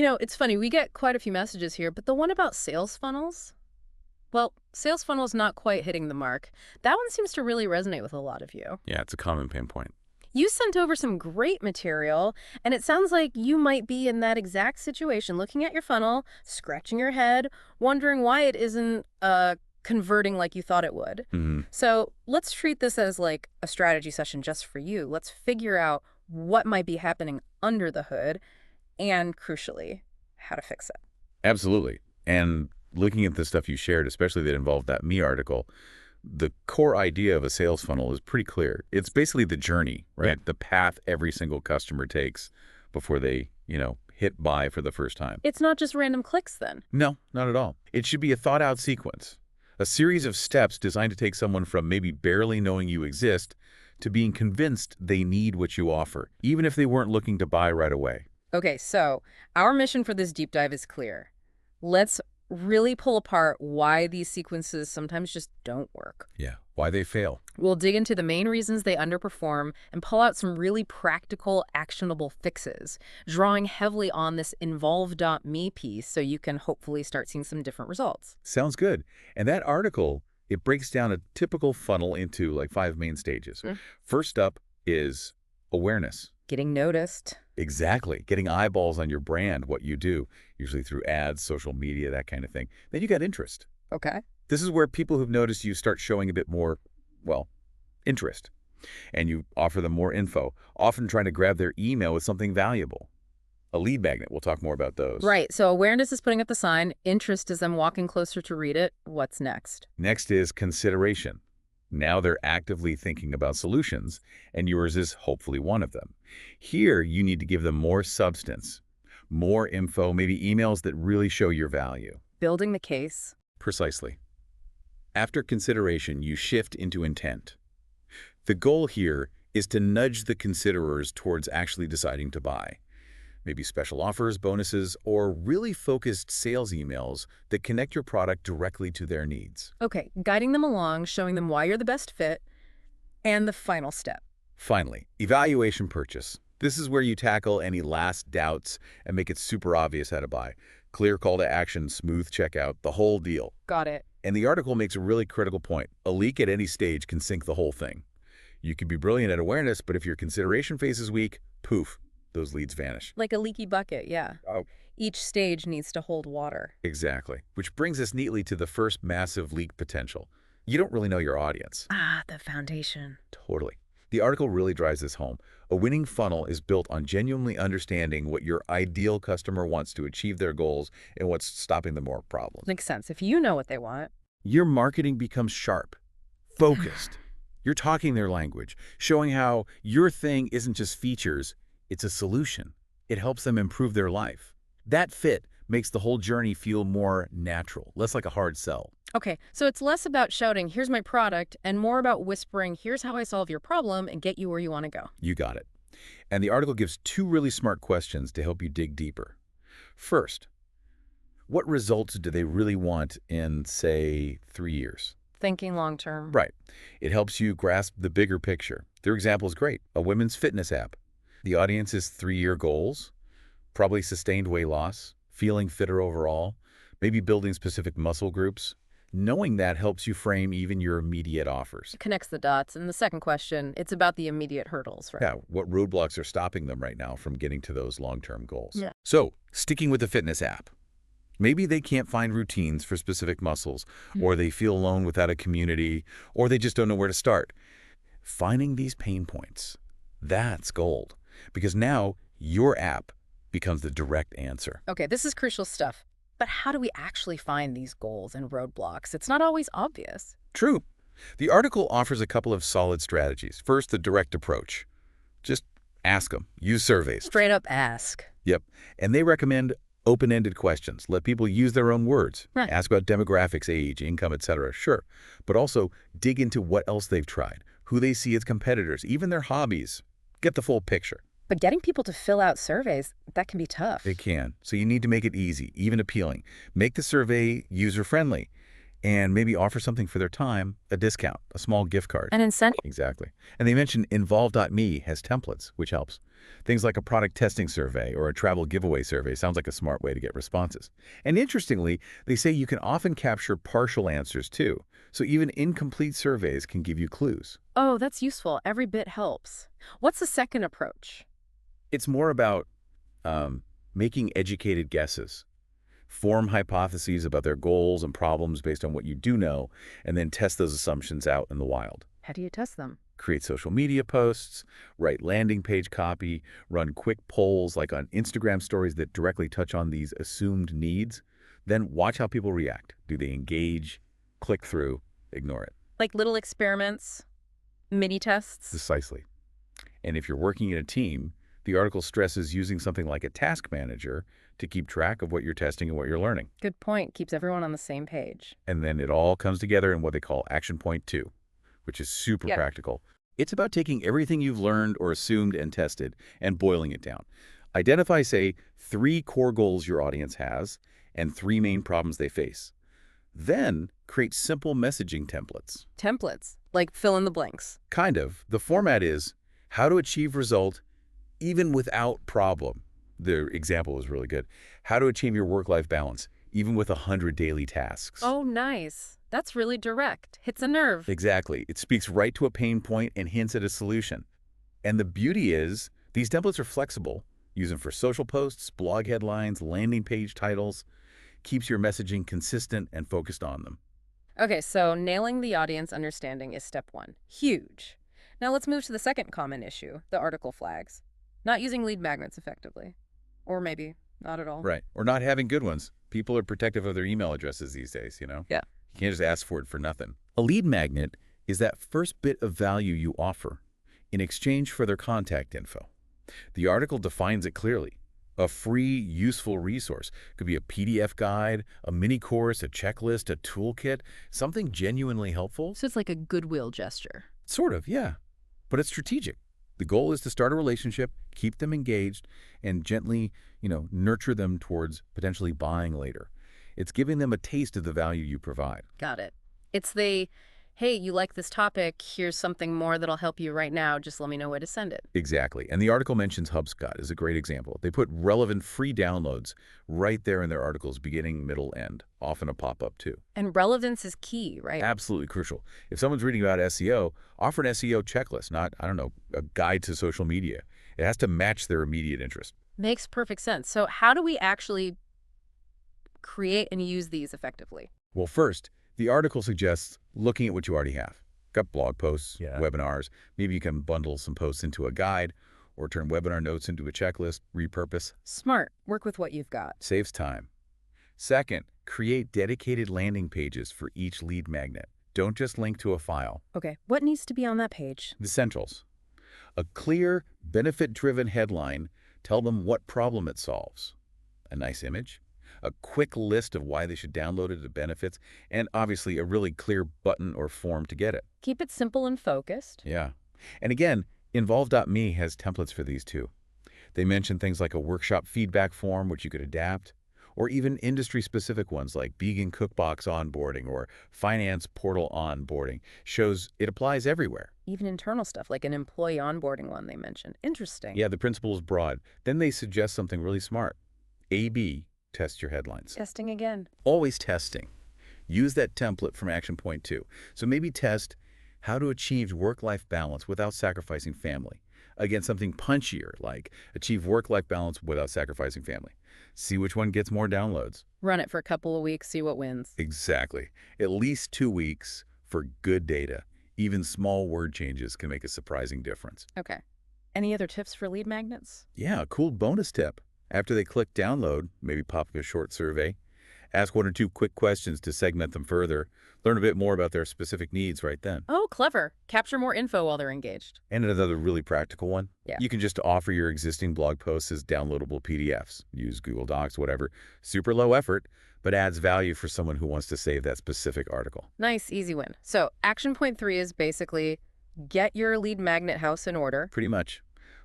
It's funny, we get quite a few messages here, but the one about sales funnels, well, sales funnels not quite hitting the mark. That one seems to really resonate with a lot of you. Yeah, it's a common pain point. You sent over some great material, and it sounds like you might be in that exact situation, looking at your funnel, scratching your head, wondering why it isn't converting like you thought it would. Hmm. So let's treat this as like a strategy session just for you. Let's figure out what might be happening under the hood and, crucially, how to fix it. Absolutely. And looking at the stuff you shared, especially that involved that Me article, the core idea of a sales funnel is pretty clear. It's basically the journey, right? Yeah. The path every single customer takes before they, hit buy for the first time. It's not just random clicks then. No, not at all. It should be a thought-out sequence, a series of steps designed to take someone from maybe barely knowing you exist to being convinced they need what you offer, even if they weren't looking to buy right away. Okay, so our mission for this deep dive is clear. Let's really pull apart why these sequences sometimes just don't work. Yeah, why they fail. We'll dig into the main reasons they underperform and pull out some really practical, actionable fixes, drawing heavily on this involve.me piece so you can hopefully start seeing some different results. Sounds good. And that article, it breaks down a typical funnel into like 5 main stages. First up is awareness. Getting noticed. Exactly. Getting eyeballs on your brand, what you do, usually through ads, social media, that kind of thing. Then you got interest. Okay. This is where people who've noticed you start showing a bit more, well, interest. And you offer them more info, often trying to grab their email with something valuable. A lead magnet, we'll talk more about those. Right. So awareness is putting up the sign. Interest is them walking closer to read it. What's next? Next is consideration. Now they're actively thinking about solutions, and yours is hopefully one of them. Here, you need to give them more substance, more info, maybe emails that really show your value. Building the case. Precisely. After consideration, you shift into intent. The goal here is to nudge the considerers towards actually deciding to buy. Maybe special offers, bonuses, or really focused sales emails that connect your product directly to their needs. Okay, guiding them along, showing them why you're the best fit, and the final step. Finally, evaluation purchase. This is where you tackle any last doubts and make it super obvious how to buy. Clear call to action, smooth checkout, the whole deal. Got it. And the article makes a really critical point. A leak at any stage can sink the whole thing. You could be brilliant at awareness, but if your consideration phase is weak, poof, those leads vanish. Like a leaky bucket, yeah. Oh. Each stage needs to hold water. Exactly. Which brings us neatly to the first massive leak potential. You don't really know your audience. Ah, the foundation. Totally. The article really drives this home. A winning funnel is built on genuinely understanding what your ideal customer wants to achieve their goals and what's stopping them more problems. Makes sense. If you know what they want. Your marketing becomes sharp, focused. You're talking their language, showing how your thing isn't just features, it's a solution. It helps them improve their life. That fit makes the whole journey feel more natural, less like a hard sell. Okay, so it's less about shouting, here's my product, and more about whispering, here's how I solve your problem and get you where you want to go. You got it. And the article gives 2 really smart questions to help you dig deeper. First, what results do they really want in, say, 3 years? Thinking long term. Right. It helps you grasp the bigger picture. Their example is great. A women's fitness app. The audience is 3-year goals, probably sustained weight loss, feeling fitter overall, maybe building specific muscle groups. Knowing that helps you frame even your immediate offers. It connects the dots. And the second question, it's about the immediate hurdles, right? Yeah, what roadblocks are stopping them right now from getting to those long-term goals. Yeah. So, sticking with the fitness app. Maybe they can't find routines for specific muscles, or they feel alone without a community, or they just don't know where to start. Finding these pain points, that's gold. Because now your app becomes the direct answer. Okay, this is crucial stuff. But how do we actually find these goals and roadblocks? It's not always obvious. True. The article offers a couple of solid strategies. First, the direct approach. Just ask them. Use surveys. Straight up ask. Yep. And they recommend open-ended questions. Let people use their own words. Right. Ask about demographics, age, income, etc. Sure. But also dig into what else they've tried, who they see as competitors, even their hobbies. Get the full picture. But getting people to fill out surveys, that can be tough. They can. So you need to make it easy, even appealing. Make the survey user-friendly and maybe offer something for their time, a discount, a small gift card. An incentive. Exactly. And they mentioned involve.me has templates, which helps. Things like a product testing survey or a travel giveaway survey sounds like a smart way to get responses. And interestingly, they say you can often capture partial answers too. So even incomplete surveys can give you clues. Oh, that's useful. Every bit helps. What's the second approach? It's more about making educated guesses. Form hypotheses about their goals and problems based on what you do know, and then test those assumptions out in the wild. How do you test them? Create social media posts, write landing page copy, run quick polls like on Instagram stories that directly touch on these assumed needs. Then watch how people react. Do they engage, click through, ignore it? Like little experiments, mini tests? Precisely. And if you're working in a team, the article stresses using something like a task manager to keep track of what you're testing and what you're learning. Good point. Keeps everyone on the same page. And then it all comes together in what they call Action Point 2, which is super Yeah. practical. It's about taking everything you've learned or assumed and tested and boiling it down. Identify, say, 3 core goals your audience has and 3 main problems they face. Then create simple messaging templates. Templates, like fill in the blanks. Kind of. The format is how to achieve result even without problem. The example was really good. How to achieve your work-life balance even with 100 daily tasks. Oh, nice. That's really direct. Hits a nerve. Exactly. It speaks right to a pain point and hints at a solution. And the beauty is, these templates are flexible. Use them for social posts, blog headlines, landing page titles. Keeps your messaging consistent and focused on them. Okay, so nailing the audience understanding is step 1. Huge. Now let's move to the second common issue, the article flags. Not using lead magnets effectively. Or maybe not at all. Right. Or not having good ones. People are protective of their email addresses these days, you know? Yeah. You can't just ask for it for nothing. A lead magnet is that first bit of value you offer in exchange for their contact info. The article defines it clearly. A free, useful resource. Could be a PDF guide, a mini course, a checklist, a toolkit, something genuinely helpful. So it's like a goodwill gesture. Sort of, yeah. But it's strategic. The goal is to start a relationship, keep them engaged, and gently, nurture them towards potentially buying later. It's giving them a taste of the value you provide. Got it. It's the, hey, you like this topic, here's something more that'll help you right now, just let me know where to send it. Exactly. And the article mentions HubSpot as a great example. They put relevant free downloads right there in their articles, beginning, middle, end, often a pop-up too. And relevance is key, right? Absolutely crucial. If someone's reading about SEO, offer an SEO checklist, not, a guide to social media. It has to match their immediate interest. Makes perfect sense. So how do we actually create and use these effectively? Well, first, the article suggests looking at what you already have. Got blog posts, webinars. Maybe you can bundle some posts into a guide or turn webinar notes into a checklist, repurpose. Smart. Work with what you've got. Saves time. Second, create dedicated landing pages for each lead magnet. Don't just link to a file. Okay, what needs to be on that page? The essentials. A clear, benefit-driven headline. Tell them what problem it solves. A nice image. A quick list of why they should download it, the benefits, and obviously a really clear button or form to get it. Keep it simple and focused. Yeah. And again, Involve.me has templates for these too. They mention things like a workshop feedback form, which you could adapt, or even industry-specific ones like vegan cookbox onboarding or finance portal onboarding. Shows it applies everywhere. Even internal stuff, like an employee onboarding one they mentioned. Interesting. Yeah, the principle is broad. Then they suggest something really smart. A/B. Test your headlines. Testing again. Always testing. Use that template from Action Point 2. So maybe test how to achieve work-life balance without sacrificing family. Again, something punchier like achieve work-life balance without sacrificing family. See which one gets more downloads. Run it for a couple of weeks, see what wins. Exactly. At least 2 weeks for good data. Even small word changes can make a surprising difference. Okay. Any other tips for lead magnets? Yeah, a cool bonus tip. After they click download, maybe pop up a short survey. Ask 1 or 2 quick questions to segment them further. Learn a bit more about their specific needs right then. Oh, clever. Capture more info while they're engaged. And another really practical one. Yeah. You can just offer your existing blog posts as downloadable PDFs. Use Google Docs, whatever. Super low effort, but adds value for someone who wants to save that specific article. Nice, easy win. So action point 3 is basically get your lead magnet house in order. Pretty much.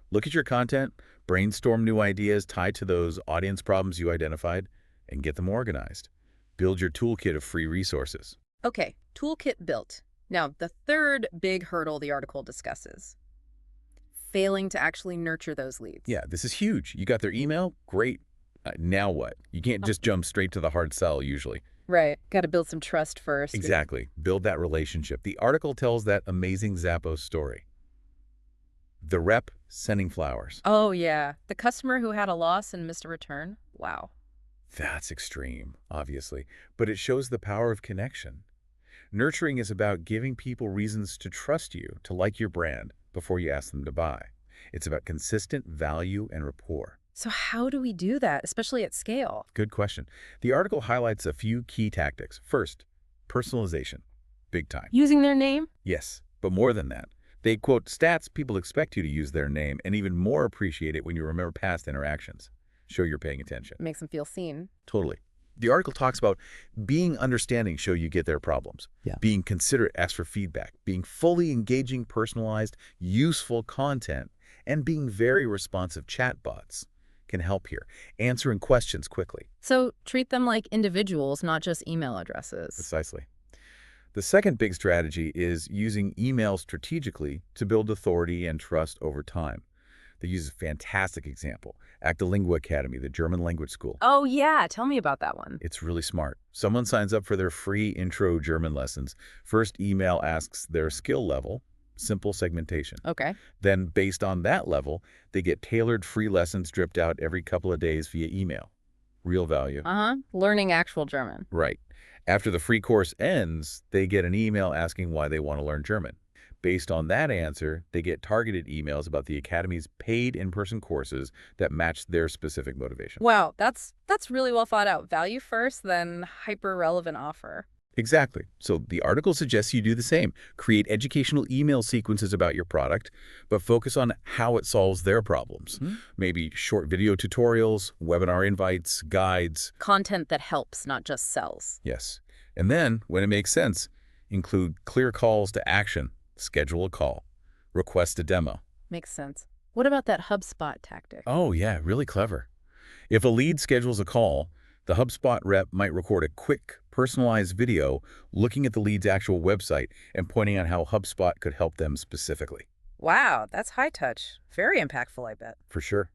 Look at your content, brainstorm new ideas tied to those audience problems you identified, and get them organized. Build your toolkit of free resources. Okay, toolkit built. Now, the third big hurdle the article discusses. failing to actually nurture those leads. Yeah, this is huge. You got their email? Great. Now what? You can't just jump straight to the hard sell usually. Right. Got to build some trust first. Exactly. Build that relationship. The article tells that amazing Zappos story. The rep sending flowers. Oh, yeah. The customer who had a loss and missed a return. Wow. That's extreme, obviously, but it shows the power of connection. Nurturing is about giving people reasons to trust you, to like your brand, before you ask them to buy. It's about consistent value and rapport. So how do we do that, especially at scale? Good question. The article highlights a few key tactics. First, personalization. Big time. Using their name? Yes, but more than that. They quote stats people expect you to use their name and even more appreciate it when you remember past interactions. Show you're paying attention. Makes them feel seen. Totally. The article talks about being understanding, show you get their problems. Yeah. Being considerate, ask for feedback. Being fully engaging, personalized, useful content. And being very responsive chatbots can help here. Answering questions quickly. So treat them like individuals, not just email addresses. Precisely. The second big strategy is using email strategically to build authority and trust over time. They use a fantastic example. Actalingua Academy, the German language school. Oh, yeah. Tell me about that one. It's really smart. Someone signs up for their free intro German lessons. First email asks their skill level, simple segmentation. Okay. Then, based on that level, they get tailored free lessons dripped out every couple of days via email. Real value. Learning actual German. Right. After the free course ends, they get an email asking why they want to learn German. Based on that answer, they get targeted emails about the Academy's paid in-person courses that match their specific motivation. Wow, that's really well thought out. Value first, then hyper-relevant offer. Exactly. So the article suggests you do the same. Create educational email sequences about your product, but focus on how it solves their problems. Maybe short video tutorials, webinar invites, guides. Content that helps, not just sells. Yes. And then, when it makes sense, include clear calls to action. Schedule a call. Request a demo. Makes sense. What about that HubSpot tactic? Oh, yeah, really clever. If a lead schedules a call, the HubSpot rep might record a quick, personalized video looking at the lead's actual website and pointing out how HubSpot could help them specifically. Wow, that's high touch. Very impactful, I bet. For sure.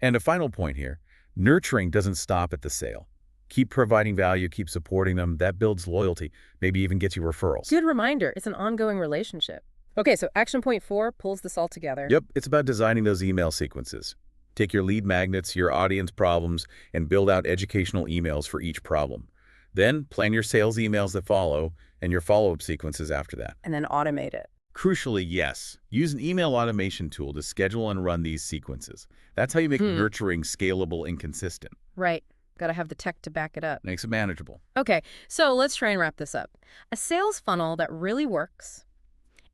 And a final point here, nurturing doesn't stop at the sale. Keep providing value, keep supporting them. That builds loyalty, maybe even gets you referrals. Good reminder. It's an ongoing relationship. Okay, so action point 4 pulls this all together. Yep, it's about designing those email sequences. Take your lead magnets, your audience problems, and build out educational emails for each problem. Then plan your sales emails that follow and your follow-up sequences after that. And then automate it. Crucially, yes, use an email automation tool to schedule and run these sequences. That's how you make nurturing scalable and consistent. Right. Got to have the tech to back it up. Makes it manageable. Okay, so let's try and wrap this up. A sales funnel that really works,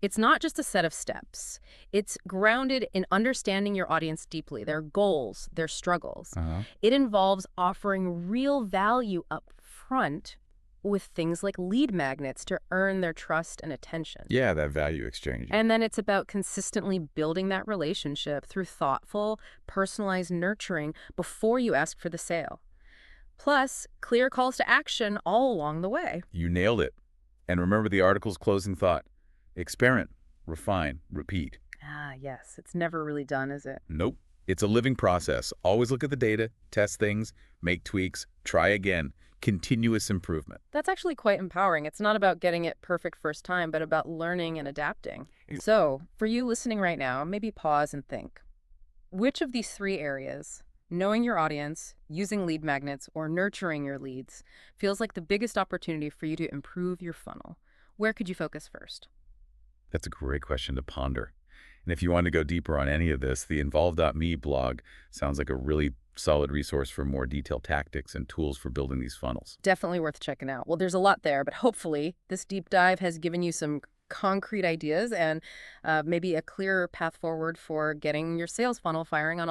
it's not just a set of steps. It's grounded in understanding your audience deeply, their goals, their struggles. It involves offering real value up front with things like lead magnets to earn their trust and attention. Yeah, that value exchange. And then it's about consistently building that relationship through thoughtful, personalized nurturing before you ask for the sale. Plus, clear calls to action all along the way. You nailed it. And remember the article's closing thought. Experiment, refine, repeat. Ah, yes. It's never really done, is it? Nope. It's a living process. Always look at the data, test things, make tweaks, try again. Continuous improvement. That's actually quite empowering. It's not about getting it perfect first time, but about learning and adapting. So, for you listening right now, maybe pause and think. Which of these 3 areas, knowing your audience, using lead magnets, or nurturing your leads, feels like the biggest opportunity for you to improve your funnel? Where could you focus first? That's a great question to ponder. And if you want to go deeper on any of this, the Involve.me blog sounds like a really solid resource for more detailed tactics and tools for building these funnels. Definitely worth checking out. Well, there's a lot there, but hopefully this deep dive has given you some concrete ideas and maybe a clearer path forward for getting your sales funnel firing on